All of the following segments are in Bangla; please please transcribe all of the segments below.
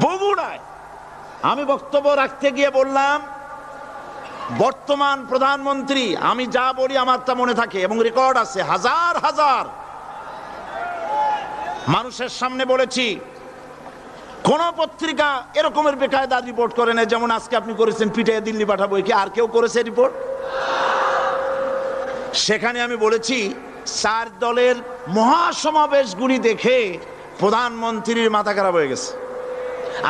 বগুড়ায় আমি বক্তব্য রাখতে গিয়ে বললাম, বর্তমান প্রধানমন্ত্রী, আমি যা বলি আমার তা মনে থাকে এবং রেকর্ড আছে, হাজার হাজার মানুষের সামনে বলেছি। কোন পত্রিকা এরকমের বেকায়দা রিপোর্ট করে না যেমন আজকে আপনি করেছেন, পিটাইয়ে দিল্লি পাঠাবো। কি আর কেউ করেছে রিপোর্ট? সেখানে আমি বলেছি 4 দলের মহাসমাবেশগুলি দেখে প্রধানমন্ত্রীর মাথা খারাপ হয়ে গেছে।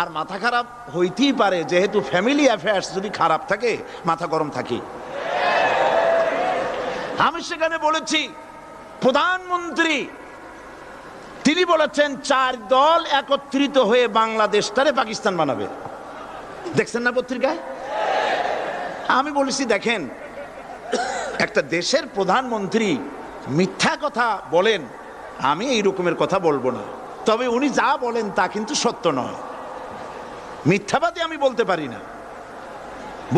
আর মাথা খারাপ হইতেই পারে, যেহেতু ফ্যামিলি অ্যাফেয়ার্স যদি খারাপ থাকে মাথা গরম থাকে। আমি সেখানে বলেছি প্রধানমন্ত্রী তিনি বলেছেন 4 দল একত্রিত হয়ে বাংলাদেশটারে পাকিস্তান বানাবে। দেখছেন না পত্রিকায়? আমি বলেছি দেখেন, একটা দেশের প্রধানমন্ত্রী মিথ্যা কথা বলেন, আমি এই রকমের কথা বলবো না, তবে উনি যা বলেন তা কিন্তু সত্য নয়। মিথ্যাবাদী আমি বলতে পারি না,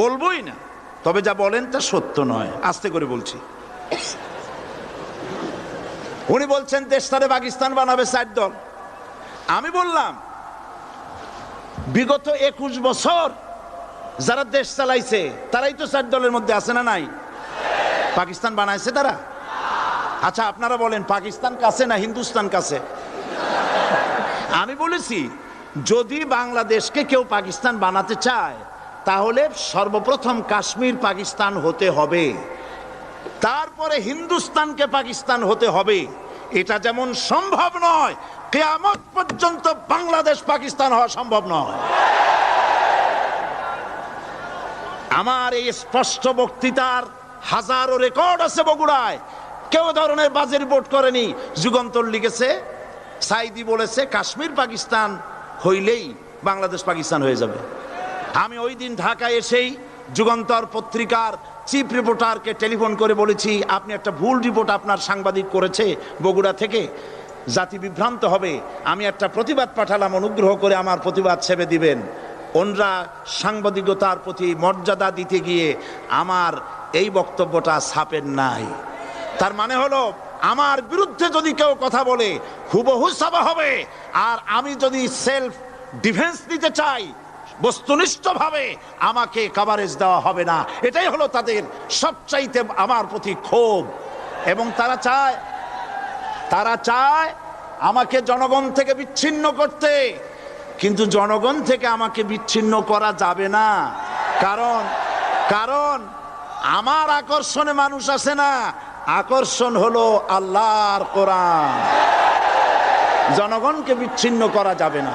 বলবোই না, তবে যা বলেন তা সত্য নয়। আস্তে করে বলছি। উনি বলছেন দেশটারে পাকিস্তান বানাবে 4 দল। আমি বললাম বিগত 21 বছর যারা দেশ চালাইছে তারাই তো 4 দলের মধ্যে আছে না নাই? পাকিস্তান বানাইছে তারা? আচ্ছা আপনারা বলেন পাকিস্তান কাছে না হিন্দুস্তান কাছে? আমি বলেছি যদি বাংলাদেশকে কেউ পাকিস্তান বানাতে চায় তাহলে সর্বপ্রথম কাশ্মীর পাকিস্তান হতে হবে, তারপরে হিন্দুস্তানকে পাকিস্তান হতে হবে। এটা যেমন সম্ভব নয়, কিয়ামত পর্যন্ত বাংলাদেশ পাকিস্তান হওয়া সম্ভব নয়। আমার এই স্পষ্ট বক্তৃতার হাজারো রেকর্ড আছে বগুড়ায়। কেউ ধরনের বাজে রিপোর্ট করেনি। যুগান্তর লিখেছে, সাইদি বলেছে কাশ্মীর পাকিস্তান হইলেই বাংলাদেশ পাকিস্তান হয়ে যাবে। আমি ওই দিন ঢাকায় এসেই যুগান্তর পত্রিকার চিফ রিপোর্টারকে টেলিফোন করে বলেছি আপনি একটা ভুল রিপোর্ট আপনার সাংবাদিক করেছে বগুড়া থেকে, জাতি বিভ্রান্ত হবে। আমি একটা প্রতিবাদ পাঠালাম, অনুগ্রহ করে আমার প্রতিবাদ ছেপে দিবেন। ওনরা সাংবাদিকতার প্রতি মর্যাদা দিতে গিয়ে আমার এই বক্তব্যটা ছাপেন নাই। তার মানে হলো আমার বিরুদ্ধে যদি কেউ কথা বলে হুবহু ছাপা হবে, আর আমি যদি সেলফ ডিফেন্স দিতে চাই বস্তুনিষ্ঠভাবে আমাকে কভারেজ দেওয়া হবে না। এটাই হলো তাদের সবচাইতে আমার প্রতি ক্ষোভ। এবং তারা চায় আমাকে জনগণ থেকে বিচ্ছিন্ন করতে, কিন্তু জনগণ থেকে আমাকে বিচ্ছিন্ন করা যাবে না। কারণ আমার আকর্ষণে মানুষ আসে না, আকর্ষণ হলো আল্লাহর কোরআন। জনগণকে বিচ্ছিন্ন করা যাবে না।